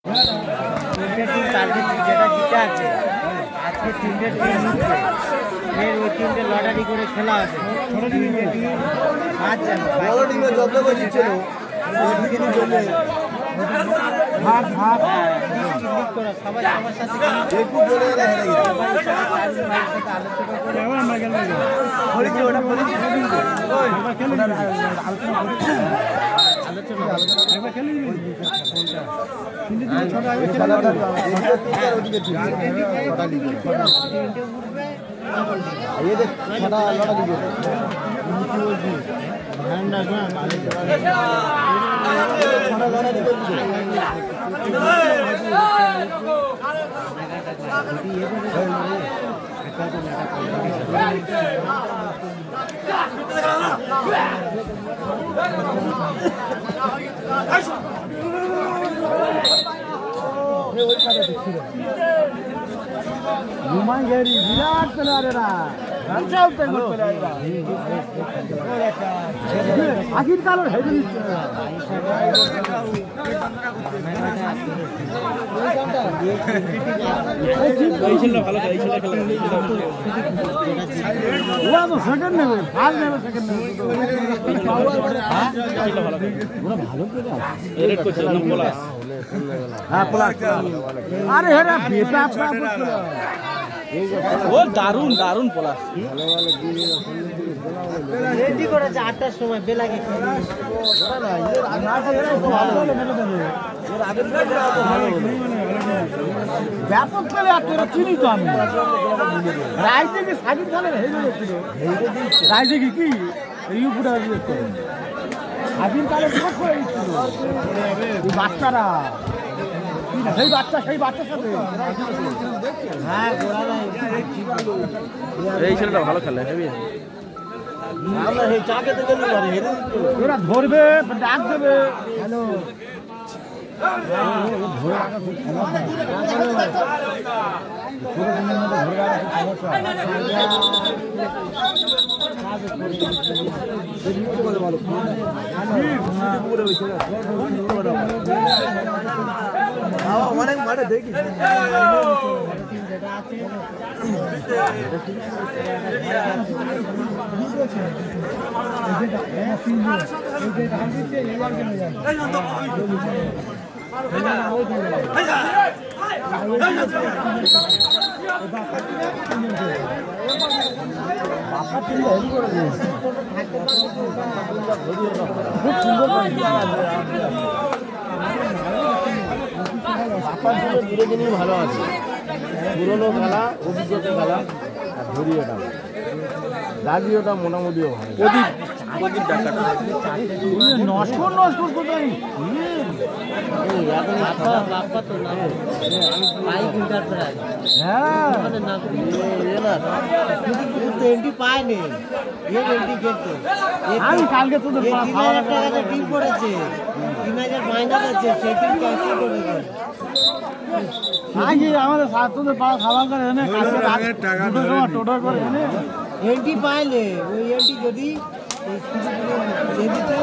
তিনটে team target যেটা জিতে আছে আজকে তিনটে টিম জিতবে ফের ওই তিনটে লটারি করে খেলা হবে তিনটে টিম 5 জন বড় টিমে যত করে জিতছিল ওই দিকে চলে ভাগ ভাগ লিগ করে সবাই সবার সাথে একটু বলে হেরে গেছে সবাই সাথে আলোচনা করে আমরা গেল বলেছি ওটা বলেছি ওই আমরা খেলে আলোচনা একবার খেলে নিবি কোনটা তিনটে টিম ছোট আগে খেলা ওদিকে ছটা লিগ তিনটে উঠবে এই দেখ ছটা লড়া দিবে ধ্যান রাখবা ছটা লড়া দিবে ঘুমাই গেরি বিরাট প্লেয়ারেরা আগের কালোর হেঁটে দিচ্ছে সেকেন্ড নেবে ফার্স্ট নেবে সেকেন্ড নেবে আরে হেরা ও দারুন দারুন পলাশ রেডি করেছে 8টার সময় বেলাকে ব্যাপক পেলে আর তোরা চিনি তো আমি রায় থেকে সাকিব খানের হেরে যাচ্ছিল রায় থেকে কি ইউপুটা সাকিব খানের করে দিচ্ছিল বাচ্চারা সেই বাচ্চার সাথে হ্যাঁ এই ছেলেটা ভালো খেলে হেভি আমরা এই চাকে তো গেল আরে হেরে ওরা ধরবে ডাক দেবে হ্যালো ধরে রাখা খুব সমস্যা পুরো দিনের মধ্যে ধরে রাখা খুব সমস্যা অনেক মাঠে দেখি দুজনই ভালো আছে পুরোনো খেলা অভিজ্ঞতা খেলা আর ধরিয়েটা দাগিওটা মোটামুটিও ভালো প্রদীপ ডাকাটা নষ্ট কোথায় বাপ্পা তো না বাইক ইন্টারপ্রাইজ হ্যাঁ না এন্ট্রি পায়নি এর এন্ট্রি করতে আমি কালকে তোদের 3000 টাকা টিম করেছে 3000 ফাইনাল আছে সেই টিম ক্যান্সেল করে দিয়েছে আগে আমাদের ছাত্রদের পাড়া খাবার করে এনে কালকে টাকা টোটো করে এনে এন্ট্রি পাইলে ওই এন্ট্রি যদি দিতে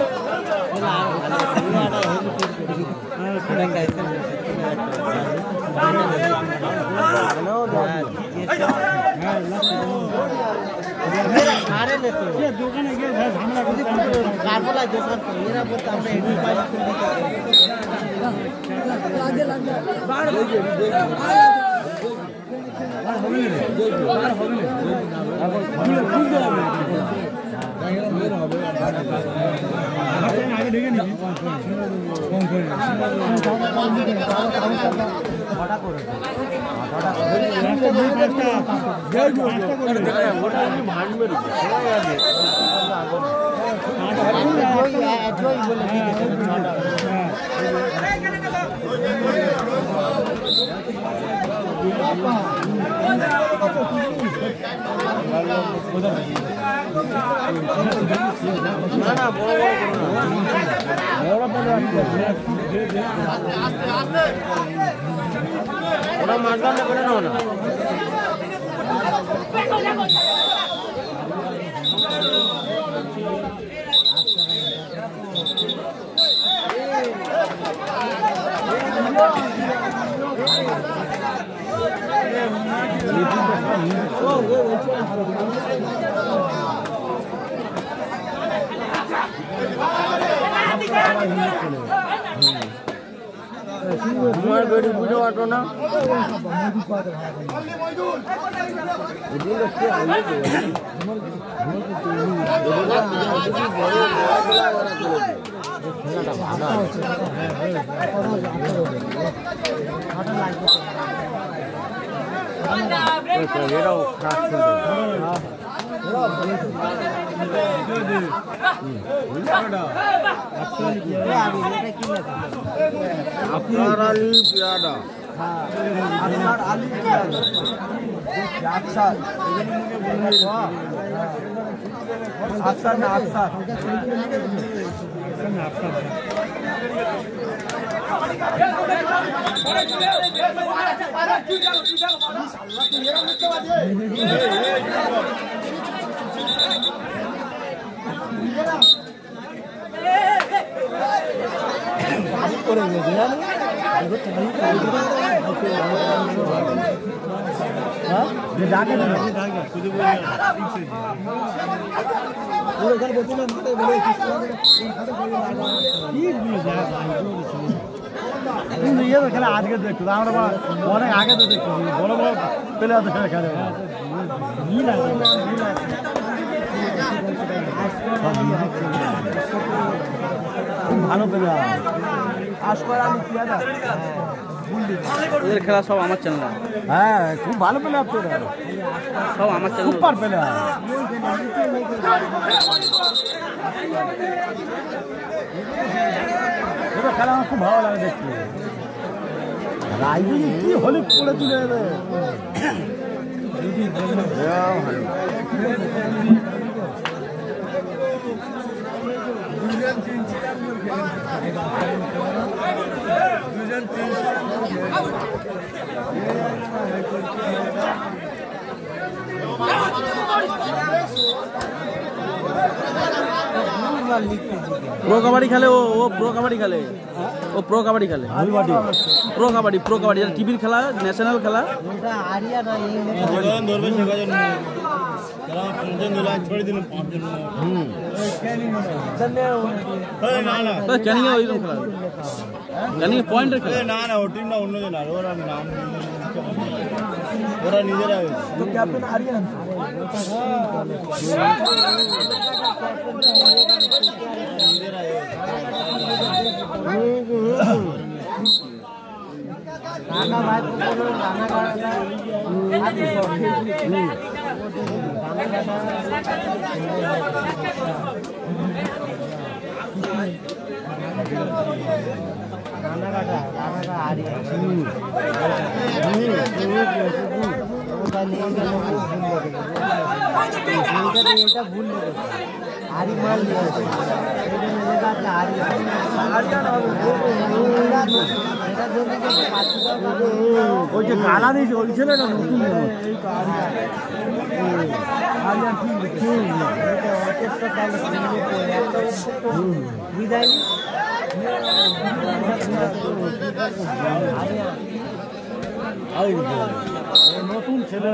দোকানে গিয়ে ঝামেলা করতে কারবলা দোকান এরা বলতে আমরা এন্ট্রি পাইলে আগে দেখে নিবি না না বড় ওরা মাঝখানে করে নাও না তোমার বেড়ি বুঝে পারতো না এরাও খারাপ আপনার আলী পেয়াদা খেলা আজকে দেখতো আমরা অনেক আগে তো দেখতো বড় বড় প্লেয়ার তো খেলে খেলে ভালো প্লেয়ার ওদের খেলা সব আমার চ্যানেল। হ্যাঁ খুব ভালো প্লেয়ার তো সব আমার চ্যানেল। সুপার প্লেয়ার ওটা খেলা আমার খুব ভালো লাগে দেখতে। রাইজুজি কি হলি পড়ে তুলে দেবে প্রো কাবাডি খেলে ও প্রো কাবাডি খেলে ও প্রো কাবাডি খেলে প্রো কাবাডি টিভির খেলা ন্যাশনাল খেলা ক্যানিং এ ওইরকম খেলা ক্যানিং পয়েন্টের খেলা না না ও টিম না অন্যজন আর ওরা নাম ওরা নিজেরা তো ক্যাপ্টেন আরিয়ান রানা ভাই রানা কাটা এটা ভুল হারি মাল ওই যে কালা দিয়েছে ওই ছেলেটা নতুন বিদায় নতুন ছেলে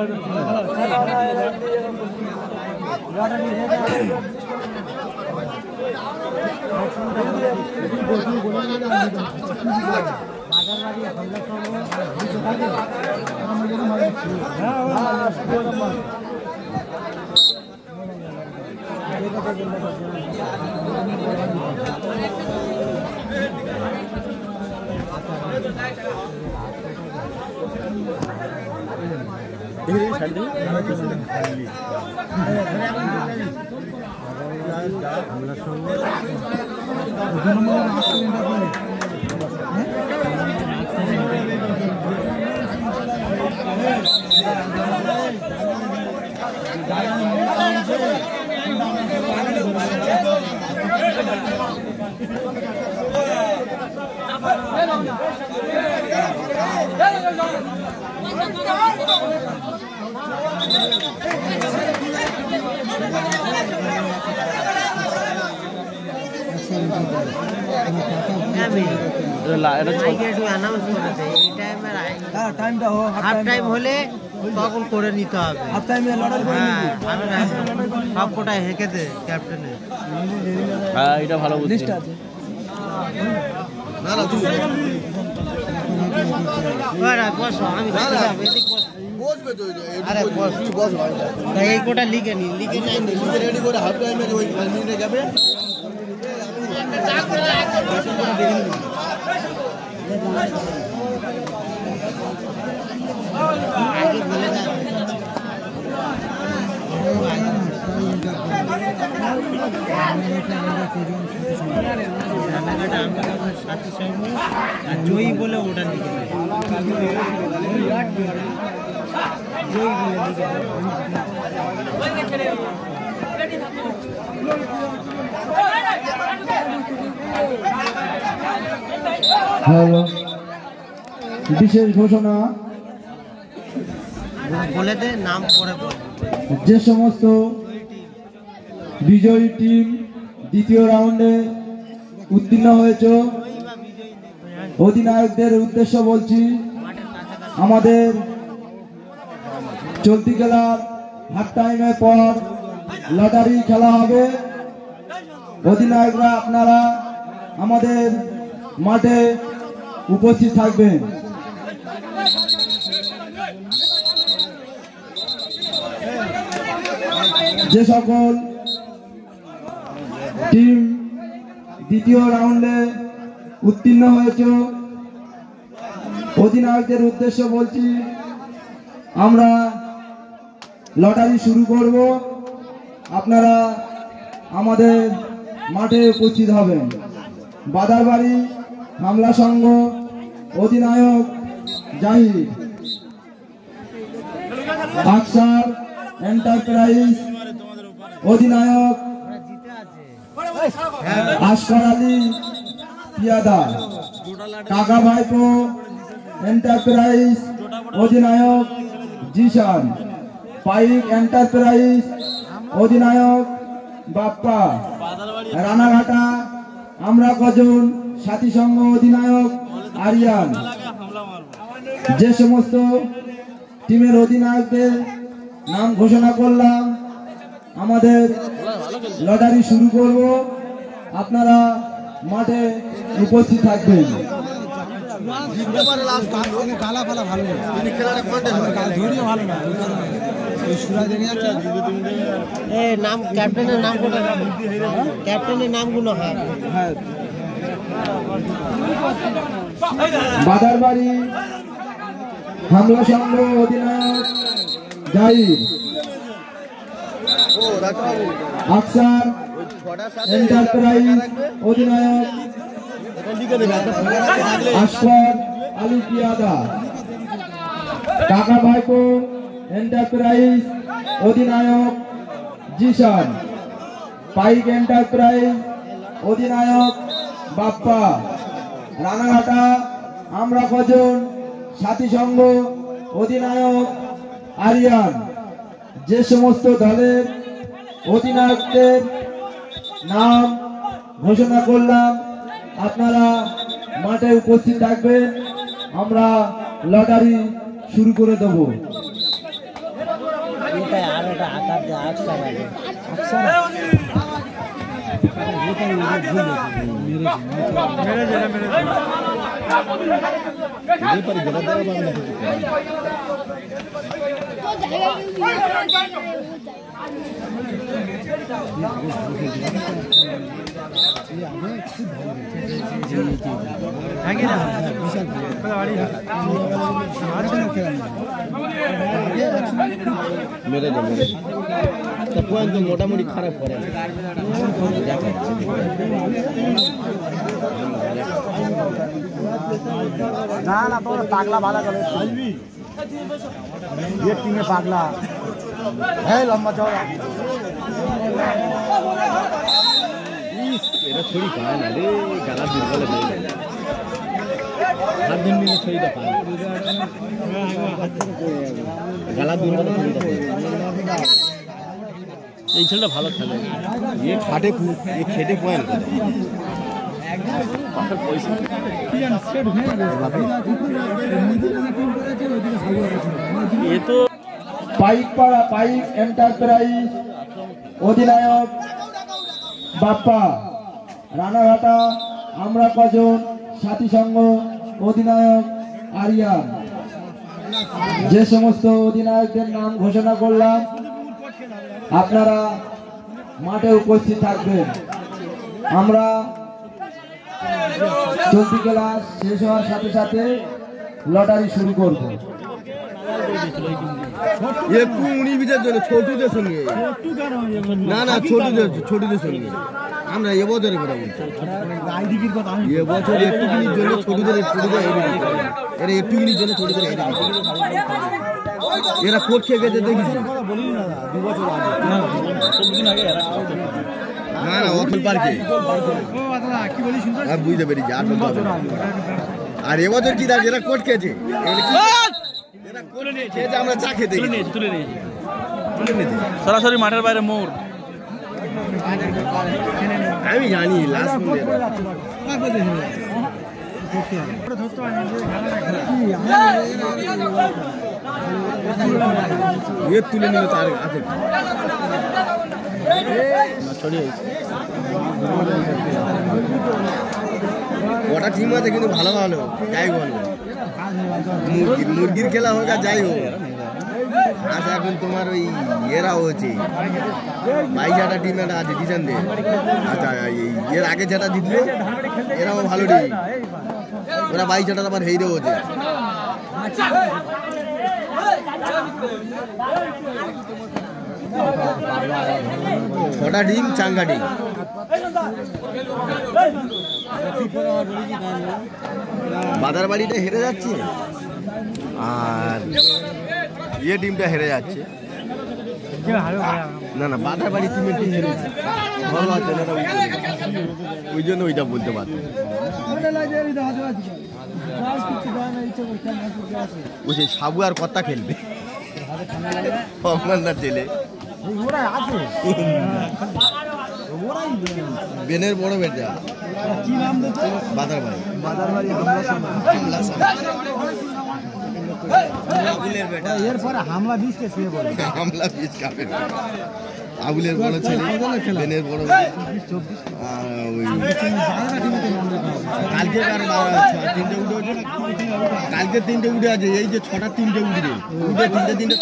হাফ টাইম হলে তখন করে নিতে হবে। হ্যাঁ, সব কোটায় হেঁকে দে ক্যাপ্টেনের। হ্যাঁ এটা ভালো বুদ্ধি। বসো, আমি দেখতে যাবো, এদিক বসো। আরে বস, এই কোটা লিখে নি, লিখে নাই রেডি করে হাফ টাইমে ওই 5 মিনিটে যাবে। আগে বলে না জয়ী বলে ওটা লিখে জয়ী বলে লিখে বিশেষ ঘোষণা, বলে দে নাম পরে বল। যে সমস্ত বিজয়ী টিম দ্বিতীয় রাউন্ডে উত্তীর্ণ হয়েছে অধিনায়কদের উদ্দেশ্য বলছি, আমাদের চলতি খেলার হাফ টাইমের পর লটারি খেলা হবে। অধিনায়করা আপনারা আমাদের মাঠে উপস্থিত থাকবেন। যে সকল টিম দ্বিতীয় রাউন্ডে উত্তীর্ণ হয়েছে অধিনায়কদের উদ্দেশ্য বলছি, আমরা লটারি শুরু করব, আপনারা আমাদের মাঠে উপস্থিত হবেন। বাদারবাড়ি হামলা সংঘ অধিনায়ক জাহির, আকসার এন্টারপ্রাইজ অধিনায়ক আসফর আলী পিয়াদা, কাকা ভাইপো এন্টারপ্রাইজ অধিনায়ক জিশান, পাইক এন্টারপ্রাইজ অধিনায়ক বাপ্পা, রানাঘাটা আমরা কজন সাথী সংঘ অধিনায়ক আরিয়ান। যে সমস্ত টিমের অধিনায়কদের নাম ঘোষণা করলাম, আমাদের লটারি শুরু করব, আপনারা মাঠে উপস্থিত থাকবেন। নাম ক্যাপ্টেনের নাম কোটা, ক্যাপ্টেনের নামগুলো। হ্যাঁ, বাদারবাড়ি হামলা সংঘ অধিনায়ক জাহির, আকসার এন্টারপ্রাইজ অধিনায়ক আসফর আলী পিয়াদা, কাকা ভাইপো এন্টারপ্রাইজ অধিনায়ক জিশান, পাইক এন্টারপ্রাইজ অধিনায়ক বাপ্পা, রানাঘাটা আমরা কজন সাথী সংঘ অধিনায়ক আরিয়ান। যে সমস্ত দলের অধিনায়কদের নাম ঘোষণা করলাম, আপনারা মাঠে উপস্থিত থাকবেন, আমরা লটারি শুরু করে দেব। আর একটা আকার দিয়ে আকসার আছে, মোটামুটি খারাপ করে না। না তোর পাগলা ভালো করে পাগলা, হ্যাঁ লম্বা চওড়া এটা ছড়ি পায় না রে, গালা দুর্বলে হাত দিন মিলে ছড়িটা পায়, গালা দুর্বলে ছড়িটা পায়। এই ছেলেটা ভালো খেলে, এ খাটে এ খেটে পয়েন্ট করে পয়সা এ তো পাইপ এন্টারপ্রাইজ অধিনায়ক বাপ্পা, রানাঘাটা আমরা কজন সাথী সংঘ অধিনায়ক আরিয়ান। যে সমস্ত অধিনায়কদের নাম ঘোষণা করলাম আপনারা মাঠে উপস্থিত থাকবেন। আমরা চলতি ক্লাস শেষ হওয়ার সাথে সাথে লটারি শুরু করব। একটু উনি বিচার জন্য ছোটদের সঙ্গে না না ছোটদের সঙ্গে আমরা এবছরের কথা বলছি। এবছর একটুখানির জন্য ছোটদের এরা একটুখানির জন্য ছোটদের এরা কোট খেয়ে গেছে দেখেছি। না না অথল পার্কে আর বুঝতে পেরেছি আর এবছর কি এরা কোট খেয়েছে আমরা চা খেতে সরাসরি মাঠের বাইরে মোড়। আমি জানি লাস্ট তুলে নিল তার আছে ওটা টিম আছে কিন্তু ভালো ভালো যাই বলো মুরগির খেলা হোক আর যাই হোক। আচ্ছা এখন তোমার ওই এরাও হচ্ছে 22টা টিম একটা আছে ডিসেন্ডে। আচ্ছা এর আগে যেটা জিতলো এরাও ভালো টিম, ওরা 22টা আবার হেইরেও হচ্ছে। ছটা টিম চাঙ্গা টিম। বাদার বাড়িটা হেরে যাচ্ছে আর ইয়ে টিমটা হেরে যাচ্ছে। না না বাদার বাড়ি টিমের টিম হেরেছে ভালো আছে না, ওই জন্য ওইটা বলতে পারতো। বুঝছি সাবু আর কত্তা খেলবে আপনার ছেলে বেনের বড় বেটা বাদার বাড়ি হামলা বীজ খাবে আবুলের বড় ছেলে বেনের বড় কালকে তিনটে উঠে আছে, এই যে ছটা তিনটে উঠবে তিনটে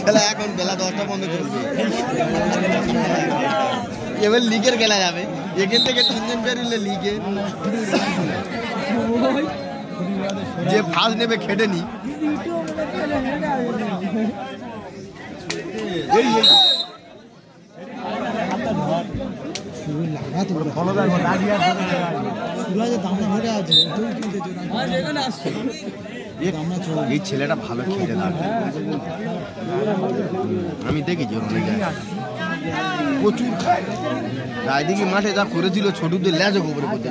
খেলা এখন বেলা 10টা বন্ধ চলবে। এবার লিগের খেলা যাবে এখান থেকে 3 জন বেরিয়ে লিগে যে ফার্স্ট নেবে খেটে নি। এই ছেলেটা ভালো খেলে আমি দেখেছি প্রচুর খায়। রায়দিঘি মাঠে যা করেছিল ছোটদের লেজে গোবরে করতে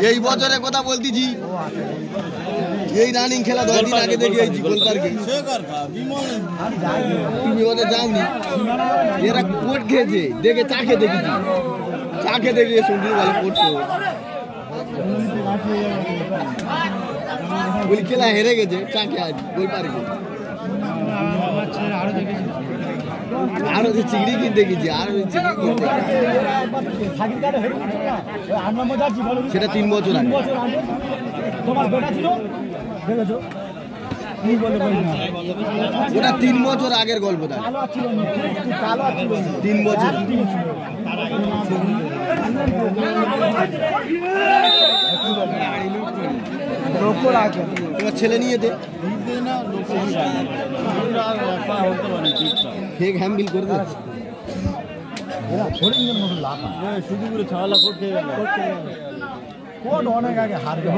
এই বছরের কথা বলতেছি। এই রানিং খেলা 10 দিন আগে দেখি গোলপার্কে তুমি ওদের যাওনি। এরা কোট খেয়েছে দেখে চা খেয়ে দেখেছি, চা খেয়ে দেখে সুন্দর ভালো করছো বলি খেলা হেরে গেছে চা খেয়ে আজ গোলপার্কে। আরো যে চিংড়ি কিনতে গেছি সেটা 3 বছর আগে। ওটা 3 বছর আগের গল্প, 3 বছর। তোমার ছেলে নিয়ে দে ফেক হ্যান্ডেল করে দে শুধু করে ছাওয়ালা করতে অনেক আগে হারবে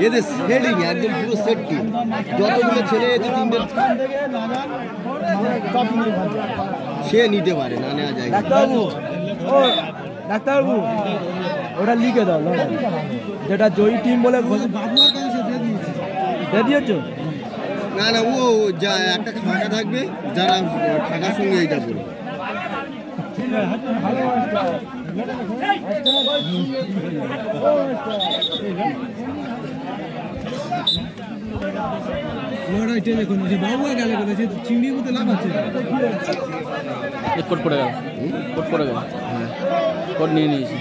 এদের সেটিং একদম পুরো সেট টিম। যতগুলো ছেলে এতে তিনটে সে নিতে পারে না নেওয়া যায়। ডাক্তারবাবু ওটা লিখে দাও যেটা জয়ী টিম বলে দিয়েছ। না না ও যা একটা ফাঁকা থাকবে যারা ফাঁকার সঙ্গে এইটা করবে চিংড়ি মতো লাভ আছে কোট পড়ে গেল কোট পড়ে গেল কোট নিয়ে নিয়েছি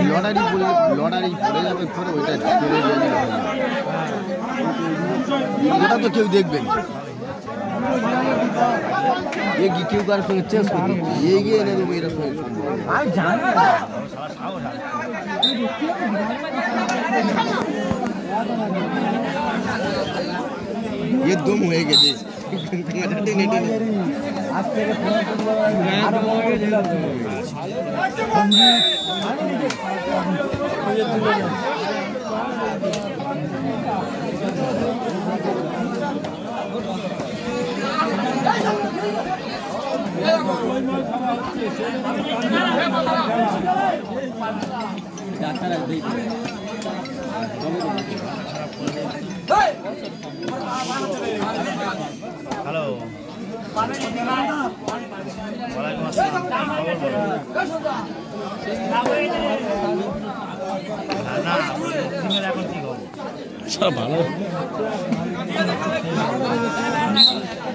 লটারি পড়ে যাবে পরে ওইটা ওটা তো কেউ দেখবে না কেউ কারোর সঙ্গে চেঞ্জ করে এগিয়ে এনে দেবো এরা সঙ্গে আমি জানি একদম হয়ে গেছে আজ থেকে হ্যালো সব ভালো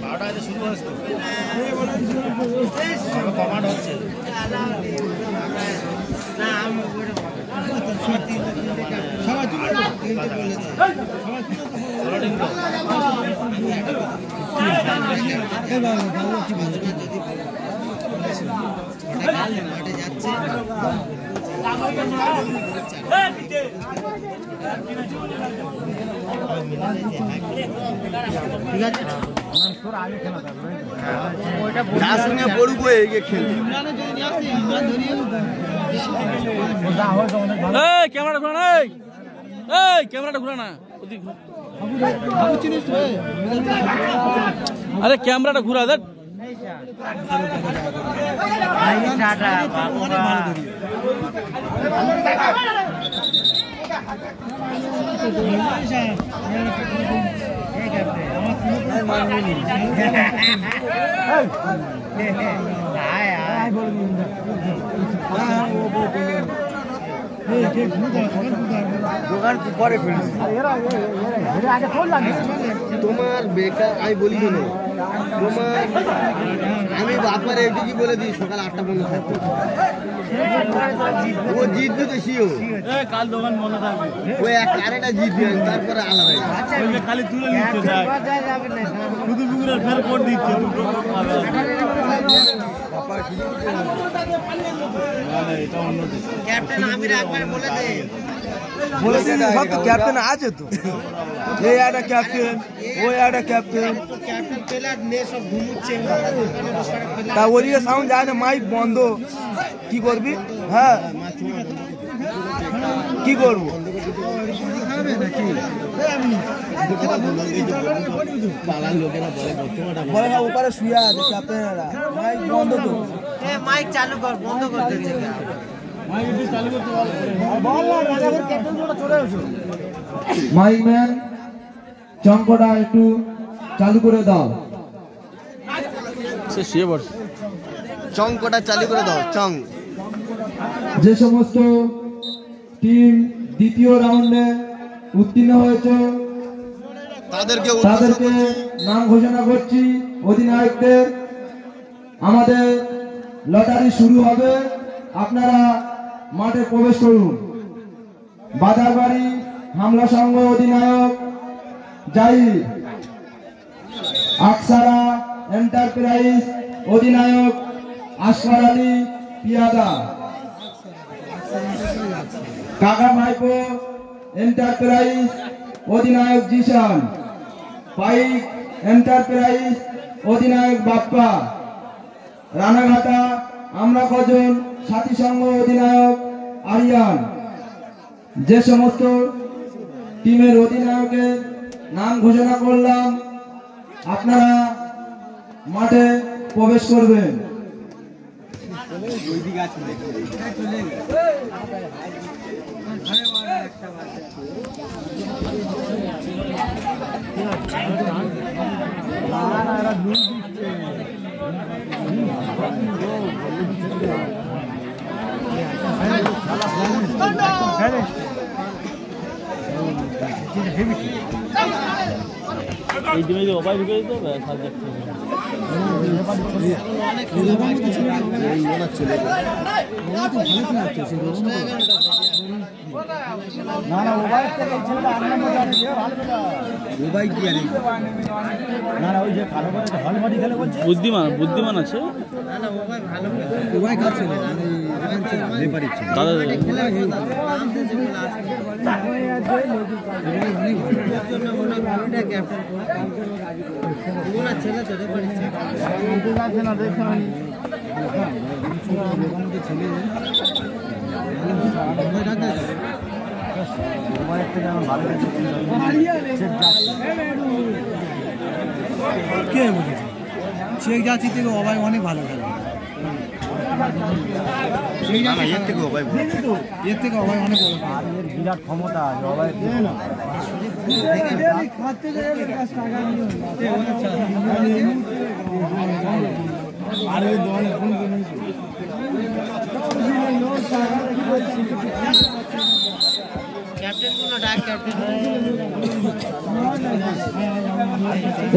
12টায় শুরু হচ্ছে তো কমান্ড হচ্ছে যার সঙ্গে বলবো এগিয়ে খেলবে ক্যামেরাটা ঘুরা না ক্যামেরাটা ঘুরা না আরে ক্যামেরাটা ঘুরা দেখ তোমার বেকার আমি বলি শোনো তোমার আমি বাপার এইটুকুই বলে দিই সকাল 8টা পর্যন্ত থাকবে ও জিতবে তো শিও কাল দোকান বন্ধ থাকবে ওই আরেকটা জিতবে তারপরে আলাদা খালি তুলে নিচ্ছে শুধু পুকুরের ফের কোট দিচ্ছে ক্যাপ্টেন আমির একবার বলে দে সব তো ক্যাপ্টেন আছে তো এই একটা ক্যাপ্টেন ওই একটা ক্যাপ্টেন ক্যাপ্টেন প্লেয়ার নিয়ে সব ঘুমুচ্ছে তা ওদিকে সাউন্ড যায় না মাইক বন্ধ কি করবি হ্যাঁ কি করবো পাড়ার লোকেরা বলে ওপারে শুয়ে আছে ক্যাপ্টেনেরা মাইক বন্ধ তো মাইক চালু কর বন্ধ করে দিচ্ছে মাইক ম্যান চঙ্কটা একটু চালু করে দাও। সে শুয়ে পড়ছে চঙ্কটা চালু করে দাও চং যে সমস্ত টিম দ্বিতীয় রাউন্ডে উত্তীর্ণ হয়েছে তাদেরকে নাম ঘোষণা করছি অধিনায়কদের। আমাদের লটারি শুরু হবে, আপনারা মাঠে প্রবেশ করুন। বাজারবাড়ি হামলা সংঘ অধিনায়ক জাহির, আকসারা এন্টারপ্রাইজ অধিনায়ক আসফার আলী, পিয়াদা, কাকা ভাইপো এন্টারপ্রাইজ অধিনায়ক জিশান, পাইক এন্টারপ্রাইজ অধিনায়ক বাপ্পা, রানাঘাটা আমরা কজন সাথী সংঘ অধিনায়ক আরিয়ান। যে সমস্ত টিমের অধিনায়কের নাম ঘোষণা করলাম আপনারা মাঠে প্রবেশ করবেন। এই টিমে যে ওপাই ঢুকে দিতে হবে বুদ্ধিমান বুদ্ধিমান আছে দাদা কে বলেছে শেখ জাতি থেকে অবাই অনেক ভালো খেলে, এর থেকে অবাই অনেক আর এর বিরাট ক্ষমতা আছে। অবাই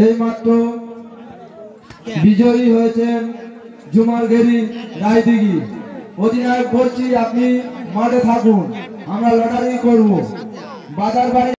এইমাত্র বিজয়ী হয়েছেন জুমালগেরি রায়দিঘি। অধিনায়ক বলছি আপনি মাঠে থাকুন, আমরা লটারি করব। বাজার বাড়ি